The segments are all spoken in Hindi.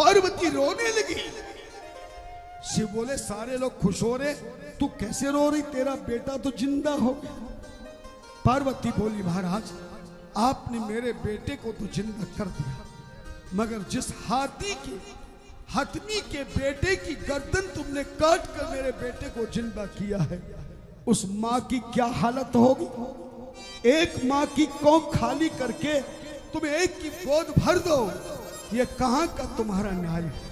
पार्वती रोने लगी। शिव बोले सारे लोग खुश हो रहे, तू कैसे रो रही, तेरा बेटा तो जिंदा हो गया। पार्वती बोली महाराज आपने मेरे बेटे को तो जिंदा कर दिया, मगर जिस हाथी की हथनी के बेटे की गर्दन तुमने काट कर मेरे बेटे को जिंदा किया है, उस माँ की क्या हालत होगी। एक माँ की कोख खाली करके तुम एक की गोद भर दो, ये कहां का तुम्हारा न्याय है।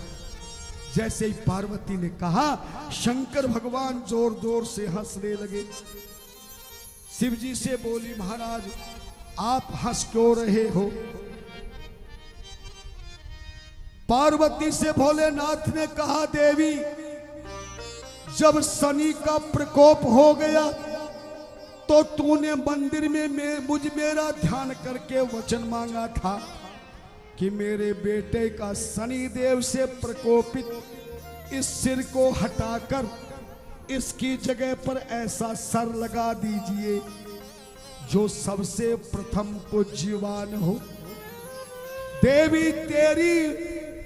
जैसे ही पार्वती ने कहा, शंकर भगवान जोर जोर से हंसने लगे। शिवजी से बोली महाराज आप हंस क्यों रहे हो। पार्वती से भोलेनाथ ने कहा देवी जब शनि का प्रकोप हो गया तो तूने मंदिर में मेरा ध्यान करके वचन मांगा था कि मेरे बेटे का शनि देव से प्रकोपित इस सिर को हटाकर इसकी जगह पर ऐसा सर लगा दीजिए जो सबसे प्रथम पूज्यवान हो। देवी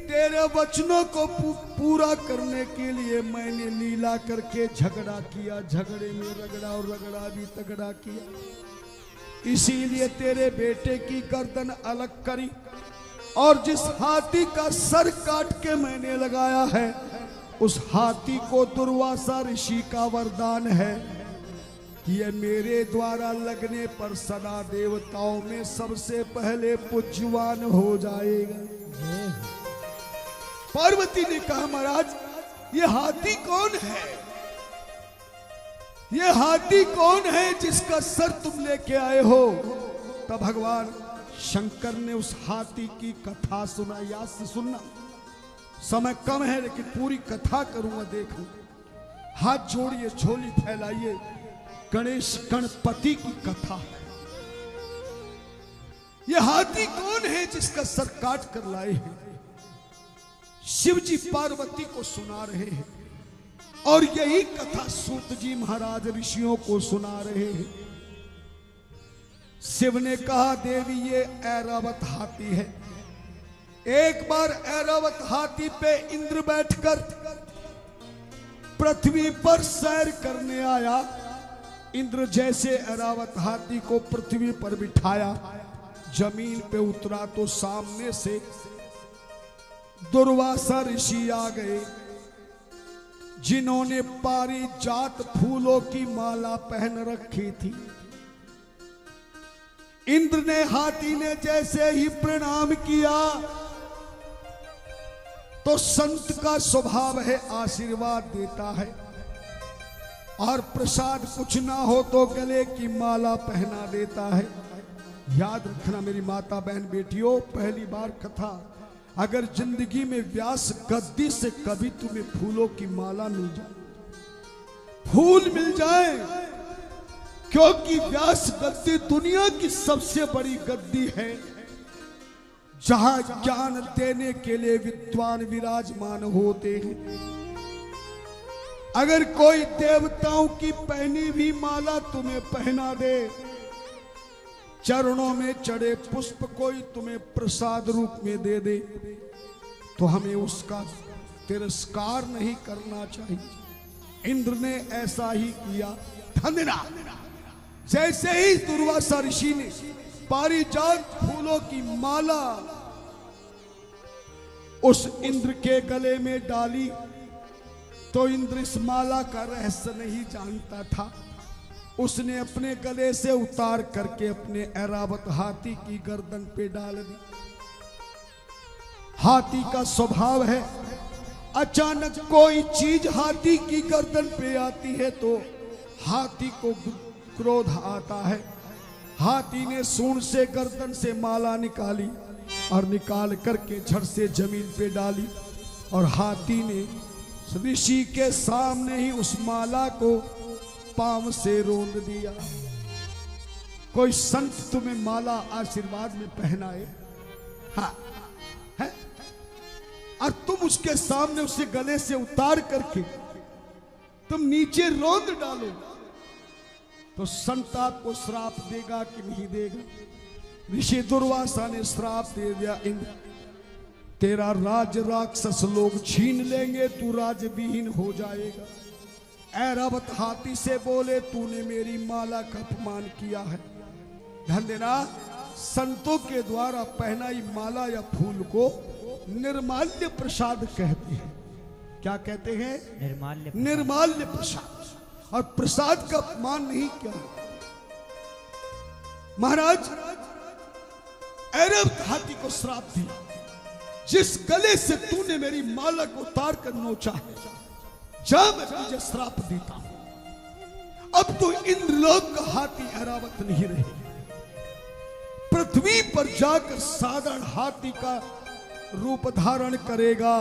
तेरे वचनों को पूरा करने के लिए मैंने लीला करके झगड़ा किया, झगड़े में रगड़ा और रगड़ा भी तगड़ा किया, इसीलिए तेरे बेटे की गर्दन अलग करी और जिस हाथी का सर काट के मैंने लगाया है उस हाथी को दुर्वासा ऋषि का वरदान है कि यह मेरे द्वारा लगने पर सदा देवताओं में सबसे पहले पूज्यवान हो जाएगा। पार्वती ने कहा महाराज ये हाथी कौन है, ये हाथी कौन है जिसका सर तुम लेके आए हो। तब भगवान शंकर ने उस हाथी की कथा सुना। याद से सुनना, समय कम है लेकिन पूरी कथा करूंगा। देखो, हाथ जोड़िए, झोली फैलाइए, गणेश गणपति की कथा है। ये हाथी कौन है जिसका सर काट कर लाए हैं। शिवजी पार्वती को सुना रहे हैं और यही कथा सूत जी महाराज ऋषियों को सुना रहे हैं। शिव ने कहा देवी ये ऐरावत हाथी है। एक बार ऐरावत हाथी पे इंद्र बैठकर पृथ्वी पर सैर करने आया। इंद्र जैसे ऐरावत हाथी को पृथ्वी पर बिठाया, जमीन पे उतरा तो सामने से दुर्वासा ऋषि आ गए जिन्होंने पारिजात फूलों की माला पहन रखी थी। इंद्र ने हाथी ने जैसे ही प्रणाम किया तो संत का स्वभाव है आशीर्वाद देता है और प्रसाद कुछ ना हो तो गले की माला पहना देता है। याद रखना मेरी माता बहन बेटियों, पहली बार कथा, अगर जिंदगी में व्यास गद्दी से कभी तुम्हें फूलों की माला मिल जाए, फूल मिल जाए, क्योंकि व्यास गद्दी दुनिया की सबसे बड़ी गद्दी है जहां ज्ञान देने के लिए विद्वान विराजमान होते हैं। अगर कोई देवताओं की पहनी हुई माला तुम्हें पहना दे, चरणों में चढ़े पुष्प कोई तुम्हें प्रसाद रूप में दे दे, तो हमें उसका तिरस्कार नहीं करना चाहिए। इंद्र ने ऐसा ही किया। धन्यवाद। जैसे ही दुर्वासा ऋषि ने पारिजात फूलों की माला उस इंद्र के गले में डाली तो इंद्र इस माला का रहस्य नहीं जानता था। उसने अपने गले से उतार करके अपने ऐरावत हाथी की गर्दन पे डाल दी। हाथी का स्वभाव है अचानक कोई चीज हाथी की गर्दन पे आती है तो हाथी को क्रोध आता है। हाथी ने सूंड से गर्दन से माला निकाली और निकाल करके झट से जमीन पे डाली और हाथी ने ऋषि के सामने ही उस माला को पांव से रोंद दिया। कोई संत तुम्हें माला आशीर्वाद में पहनाए, हाँ है, और तुम उसके सामने उसे गले से उतार करके तुम नीचे रोंद डालो तो संत आपको श्राप देगा कि नहीं देगा। ऋषि दुर्वासा ने श्राप दे दिया। इंद्र तेरा राज राक्षस लोग छीन लेंगे, तू राजविहीन हो जाएगा। ऐरावत हाथी से बोले, तूने मेरी माला का अपमान किया है। ध्यान देना, संतों के द्वारा पहनाई माला या फूल को निर्माल्य प्रसाद कहते हैं। क्या कहते हैं? निर्माल्य प्रसाद। और प्रसाद का अपमान नहीं किया। महाराज ऐरावत हाथी को श्राप दिया, जिस गले से तूने मेरी माला को उतार कर नोचा है, जा मैं तुझे श्राप देता हूं। अब तो इंद्रलोक का हाथी ऐरावत नहीं रहे, पृथ्वी पर जाकर साधारण हाथी का रूप धारण करेगा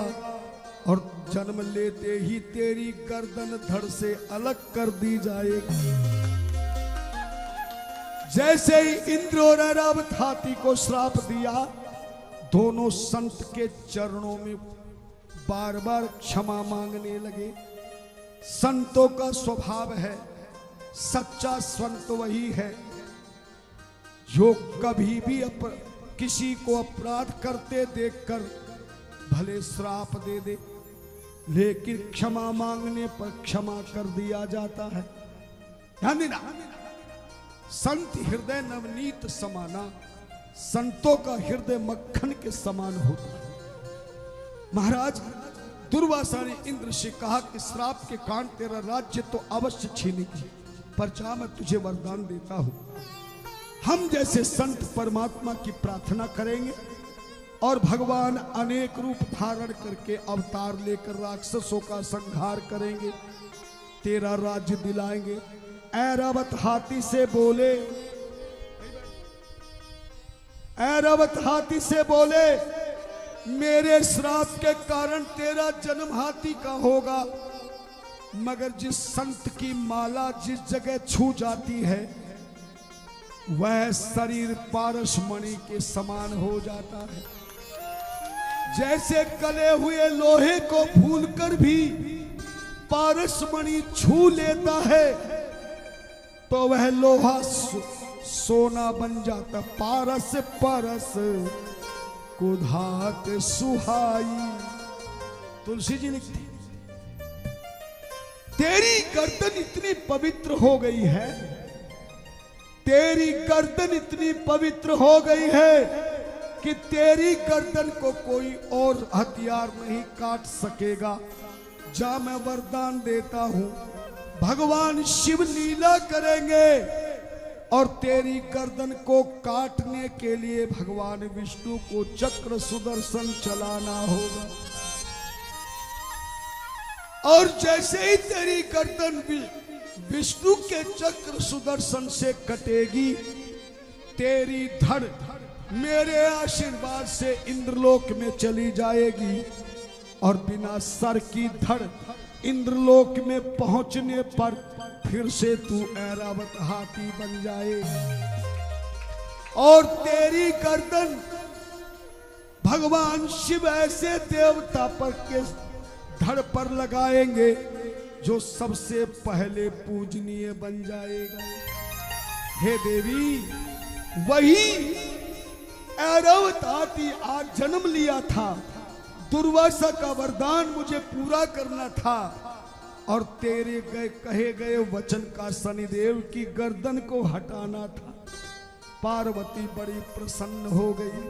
और जन्म लेते ही तेरी गर्दन धड़ से अलग कर दी जाएगी। जैसे ही इंद्र और ऐरावत हाथी को श्राप दिया, दोनों संत के चरणों में बार बार क्षमा मांगने लगे। संतों का स्वभाव है, सच्चा संत वही है जो कभी भी किसी को अपराध करते देखकर भले श्राप दे दे, लेकिन क्षमा मांगने पर क्षमा कर दिया जाता है। ध्यान देना, संत हृदय नवनीत समाना, संतों का हृदय मक्खन के समान होता है। महाराज दुर्वासा ने इंद्र से कहा कि श्राप के कारण तेरा राज्य तो अवश्य छीनेगी, पर जा मैं तुझे वरदान देता हूं। हम जैसे संत परमात्मा की प्रार्थना करेंगे और भगवान अनेक रूप धारण करके अवतार लेकर राक्षसों का संहार करेंगे, तेरा राज्य दिलाएंगे। ऐरावत हाथी से बोले, ऐरावत हाथी से बोले, मेरे श्राप के कारण तेरा जन्म हाथी का होगा, मगर जिस संत की माला जिस जगह छू जाती है वह शरीर पारसमणि के समान हो जाता है। जैसे कले हुए लोहे को भूलकर भी पारसमणि छू लेता है तो वह लोहा सोना बन जाता। पारस परस कुधात सुहाई, तुलसी जी लिखती, तेरी गर्दन इतनी पवित्र हो गई है, तेरी गर्दन इतनी पवित्र हो गई है कि तेरी गर्दन को कोई और हथियार नहीं काट सकेगा। जा मैं वरदान देता हूं, भगवान शिव लीला करेंगे और तेरी गर्दन को काटने के लिए भगवान विष्णु को चक्र सुदर्शन चलाना होगा। और जैसे ही तेरी गर्दन विष्णु के चक्र सुदर्शन से कटेगी, तेरी धड़ मेरे आशीर्वाद से इंद्रलोक में चली जाएगी और बिना सर की धड़ इंद्रलोक में पहुंचने पर फिर से तू ऐरावत हाथी बन जाएगा और तेरी गर्दन भगवान शिव ऐसे देवता पर के धड़ पर लगाएंगे जो सबसे पहले पूजनीय बन जाएगा। हे देवी, वही ऐरावत हाथी आज जन्म लिया था, दुर्वासा का वरदान मुझे पूरा करना था और तेरे कहे गए वचन का शनिदेव की गर्दन को हटाना था। पार्वती बड़ी प्रसन्न हो गई।